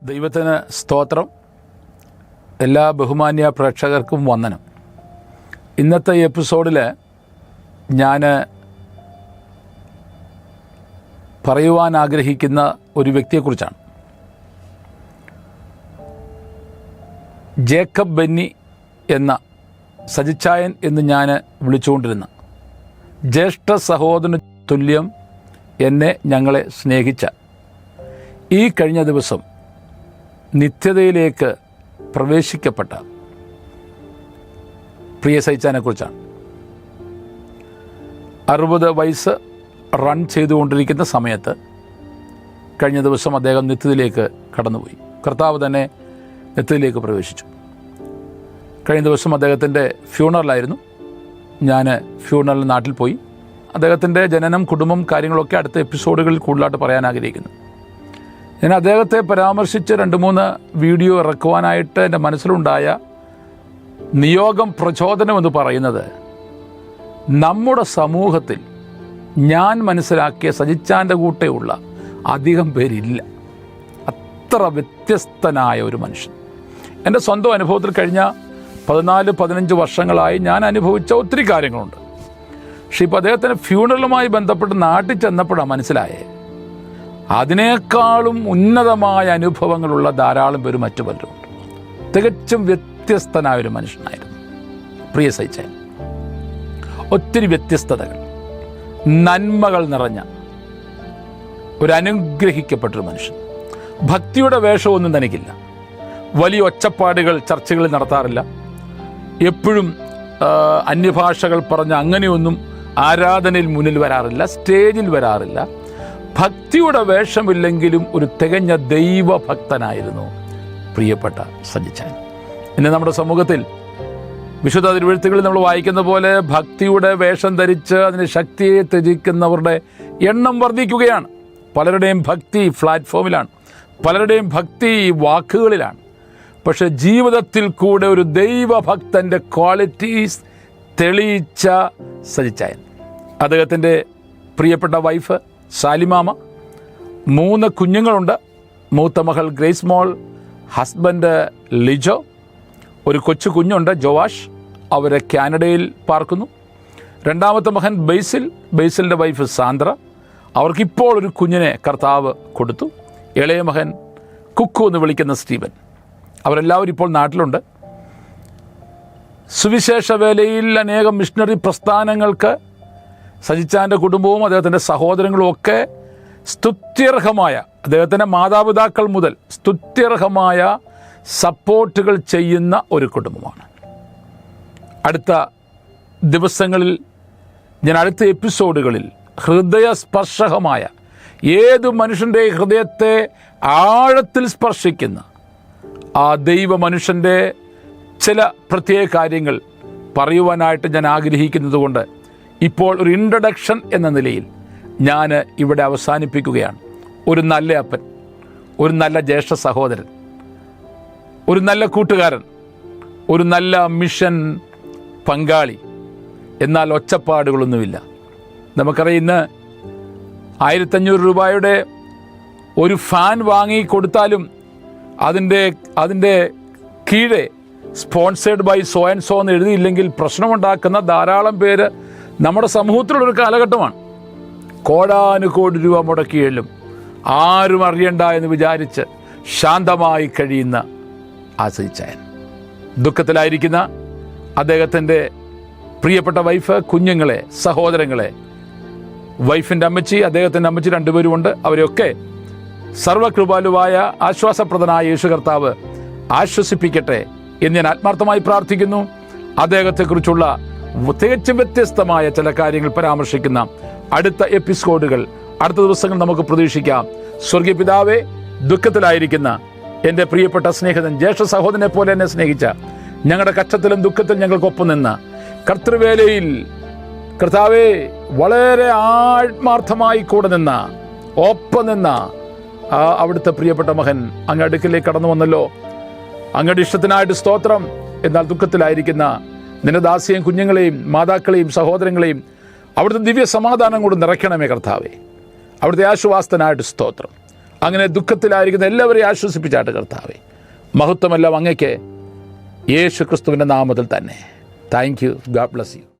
ദൈവത്തിന് സ്തോത്രം. എല്ലാ ബഹുമാന്യ പ്രേക്ഷകർക്കും വന്ദനം. ഇന്നത്തെ എപ്പിസോഡിൽ ഞാൻ പറയുവാൻ ആഗ്രഹിക്കുന്ന ഒരു വ്യക്തിയെക്കുറിച്ചാണ്. ജേക്കബ് ബെന്നി എന്ന സജിച്ചായൻ എന്ന് ഞാൻ വിളിച്ചുകൊണ്ടിരുന്ന ജ്യേഷ്ഠ സഹോദരന് തുല്യം എന്നെ ഞങ്ങളെ സ്നേഹിച്ച ഈ കഴിഞ്ഞ ദിവസം നിത്യതയിലേക്ക് പ്രവേശിക്കപ്പെട്ട പ്രിയ സജിച്ചാനെക്കുറിച്ചാണ്. 60 വയസ്സ് റൺ ചെയ്തുകൊണ്ടിരിക്കുന്ന സമയത്ത് കഴിഞ്ഞ ദിവസം അദ്ദേഹം നിത്യതയിലേക്ക് കടന്നുപോയി. കർത്താവ് തന്നെ നിത്യതയിലേക്ക് പ്രവേശിച്ചു. കഴിഞ്ഞ ദിവസം അദ്ദേഹത്തിൻ്റെ ഫ്യൂണറലായിരുന്നു. ഞാൻ ഫ്യൂണറൽ നാട്ടിൽ പോയി. അദ്ദേഹത്തിൻ്റെ ജനനം, കുടുംബം, കാര്യങ്ങളൊക്കെ അടുത്ത എപ്പിസോഡുകളിൽ കൂടുതലായിട്ട് പറയാൻ ആഗ്രഹിക്കുന്നു. ഞാൻ അദ്ദേഹത്തെ പരാമർശിച്ച് 2-3 വീഡിയോ ഇറക്കുവാനായിട്ട് എൻ്റെ മനസ്സിലുണ്ടായ നിയോഗം, പ്രചോദനം എന്ന് പറയുന്നത്, നമ്മുടെ സമൂഹത്തിൽ ഞാൻ മനസ്സിലാക്കിയ സജിച്ചാൻ്റെ കൂടെയുള്ള അധികം പേരില്ല. അത്ര വ്യത്യസ്തനായ ഒരു മനുഷ്യൻ. എൻ്റെ സ്വന്തം അനുഭവത്തിൽ കഴിഞ്ഞ 14-15 വർഷങ്ങളായി ഞാൻ അനുഭവിച്ച ഒത്തിരി കാര്യങ്ങളുണ്ട്. പക്ഷേ ഇപ്പോൾ അദ്ദേഹത്തിൻ്റെ ഫ്യൂണറലുമായി ബന്ധപ്പെട്ട് നാട്ടിൽ ചെന്നപ്പോഴാണ് മനസ്സിലായേ, അതിനേക്കാളും ഉന്നതമായ അനുഭവങ്ങളുള്ള ധാരാളം പേര് മറ്റു പലരുമുണ്ട്. തികച്ചും വ്യത്യസ്തനായ ഒരു മനുഷ്യനായിരുന്നു പ്രിയ സജിച്ചാൻ. ഒത്തിരി വ്യത്യസ്തതകൾ, നന്മകൾ നിറഞ്ഞ ഒരു അനുഗ്രഹിക്കപ്പെട്ടൊരു മനുഷ്യൻ. ഭക്തിയുടെ വേഷമൊന്നും തനിക്കില്ല. വലിയ ഒച്ചപ്പാടുകൾ ചർച്ചകളിൽ നടത്താറില്ല. എപ്പോഴും അന്യഭാഷകൾ പറഞ്ഞ് അങ്ങനെയൊന്നും ആരാധനയിൽ മുന്നിൽ വരാറില്ല, സ്റ്റേജിൽ വരാറില്ല. ഭക്തിയുടെ വേഷമില്ലെങ്കിലും ഒരു തികഞ്ഞ ദൈവഭക്തനായിരുന്നു പ്രിയപ്പെട്ട സജിച്ചാൻ. ഇന്ന് നമ്മുടെ സമൂഹത്തിൽ വിശുദ്ധ തിരുവെഴുത്തുകളിൽ നമ്മൾ വായിക്കുന്ന പോലെ ഭക്തിയുടെ വേഷം ധരിച്ച് അതിന് ശക്തിയെ ത്യജിക്കുന്നവരുടെ എണ്ണം വർദ്ധിക്കുകയാണ്. പലരുടെയും ഭക്തി പ്ലാറ്റ്ഫോമിലാണ്, പലരുടെയും ഭക്തി വാക്കുകളിലാണ്. പക്ഷെ ജീവിതത്തിൽ കൂടെ ഒരു ദൈവഭക്തൻ്റെ ക്വാളിറ്റീസ് തെളിയിച്ച സജിച്ചാൻ. അദ്ദേഹത്തിൻ്റെ പ്രിയപ്പെട്ട വൈഫ് സാലിമാമ, 3 കുഞ്ഞുങ്ങളുണ്ട്. മൂത്ത മകൾ ഗ്രേസ് മോൾ, ഹസ്ബൻഡ് ലിജോ, ഒരു കൊച്ചു കുഞ്ഞുണ്ട് ജോവാഷ്, അവരെ കാനഡയിൽ പാർക്കുന്നു. 2ാമത്തെ മകൻ ബേസിലിൻ്റെ വൈഫ് സാന്ദ്ര, അവർക്കിപ്പോൾ ഒരു കുഞ്ഞിനെ കർത്താവ് കൊടുത്തു. ഇളയ മകൻ കുക്കു എന്ന് വിളിക്കുന്ന സ്റ്റീവൻ. അവരെല്ലാവരും ഇപ്പോൾ നാട്ടിലുണ്ട്. സുവിശേഷ വേലയിൽ അനേകം മിഷണറി പ്രസ്ഥാനങ്ങൾക്ക് സജിച്ചാൻ്റെ കുടുംബവും അദ്ദേഹത്തിൻ്റെ സഹോദരങ്ങളും ഒക്കെ സ്തുത്യർഹമായ, അദ്ദേഹത്തിൻ്റെ മാതാപിതാക്കൾ മുതൽ സ്തുത്യർഹമായ സപ്പോർട്ടുകൾ ചെയ്യുന്ന ഒരു കുടുംബമാണ്. അടുത്ത ദിവസങ്ങളിൽ, ഞാൻ അടുത്ത എപ്പിസോഡുകളിൽ ഹൃദയസ്പർശകമായ, ഏത് മനുഷ്യൻ്റെ ഹൃദയത്തെ ആഴത്തിൽ സ്പർശിക്കുന്ന ആ ദൈവ മനുഷ്യൻ്റെ ചില പ്രത്യേക കാര്യങ്ങൾ പറയുവാനായിട്ട് ഞാൻ ആഗ്രഹിക്കുന്നത് കൊണ്ട് ഇപ്പോൾ ഒരു ഇൻട്രഡക്ഷൻ എന്ന നിലയിൽ ഞാൻ ഇവിടെ അവസാനിപ്പിക്കുകയാണ്. ഒരു നല്ല അപ്പൻ, ഒരു നല്ല ജ്യേഷ്ഠ സഹോദരൻ, ഒരു നല്ല കൂട്ടുകാരൻ, ഒരു നല്ല മിഷൻ പങ്കാളി, എന്നാൽ ഒച്ചപ്പാടുകളൊന്നുമില്ല. നമുക്കറിയാം, ഇന്ന് 1500 രൂപയുടെ ഒരു ഫാൻ വാങ്ങി കൊടുത്താലും അതിൻ്റെ കീഴെ sponsored by so and so എന്ന് എഴുതിയില്ലെങ്കിൽ പ്രശ്നമുണ്ടാക്കുന്ന ധാരാളം പേര് നമ്മുടെ സമൂഹത്തിലുള്ളൊരു കാലഘട്ടമാണ്. കോടാനുകോടി രൂപ മുടക്കിയാലും ആരും അറിയണ്ട എന്ന് വിചാരിച്ച് ശാന്തമായി കഴിയുന്ന സജിച്ചാൻ. ദുഃഖത്തിലായിരിക്കുന്ന അദ്ദേഹത്തിൻ്റെ പ്രിയപ്പെട്ട വൈഫ്, കുഞ്ഞുങ്ങളെ, സഹോദരങ്ങളെ, വൈഫിൻ്റെ അമ്മച്ചി, അദ്ദേഹത്തിൻ്റെ അമ്മച്ചി 2 പേരുമുണ്ട്. അവരെയൊക്കെ സർവകൃപാലുവായ ആശ്വാസപ്രദനായ യേശു കർത്താവ് ആശ്വസിപ്പിക്കട്ടെ എന്ന് ഞാൻ ആത്മാർത്ഥമായി പ്രാർത്ഥിക്കുന്നു. അദ്ദേഹത്തെക്കുറിച്ചുള്ള തികച്ചും വ്യത്യസ്തമായ ചില കാര്യങ്ങൾ പരാമർശിക്കുന്ന അടുത്ത എപ്പിസോഡുകൾ, അടുത്ത ദിവസങ്ങൾ നമുക്ക് പ്രതീക്ഷിക്കാം. സ്വർഗീയ പിതാവേ, ദുഃഖത്തിലായിരിക്കുന്ന എൻ്റെ പ്രിയപ്പെട്ട സ്നേഹിതൻ, ജ്യേഷ്ഠ സഹോദരനെ പോലെ എന്നെ സ്നേഹിച്ച, ഞങ്ങളുടെ കഷ്ടത്തിലും ദുഃഖത്തിലും ഞങ്ങൾക്കൊപ്പം നിന്ന, കർത്തൃവേലയിൽ കർത്താവേ വളരെ ആത്മാർത്ഥമായി കൂടെ നിന്ന, ഒപ്പം നിന്ന അവിടുത്തെ പ്രിയപ്പെട്ട മകൻ അങ്ങ് അടുക്കിലേക്ക് കടന്നു വന്നല്ലോ. അങ്ങയുടെ ഇഷ്ടത്തിനായിട്ട് സ്തോത്രം. എന്നാൽ ദുഃഖത്തിലായിരിക്കുന്ന നിന്റെ ദാസിയെയും കുഞ്ഞുങ്ങളെയും മാതാക്കളെയും സഹോദരങ്ങളെയും അവിടുത്തെ ദിവ്യ സമാധാനം കൊണ്ട് നിറയ്ക്കണമേ കർത്താവേ. അവിടുത്തെ ആശ്വാസത്തിനായിട്ട് സ്തോത്രം. അങ്ങനെ ദുഃഖത്തിലായിരിക്കുന്ന എല്ലാവരെയും ആശ്വസിപ്പിച്ചാട്ട് കർത്താവേ. മഹത്വമെല്ലാം അങ്ങയ്ക്ക്, യേശു ക്രിസ്തുവിൻ്റെ നാമത്തിൽ തന്നെ. Thank you. God bless you.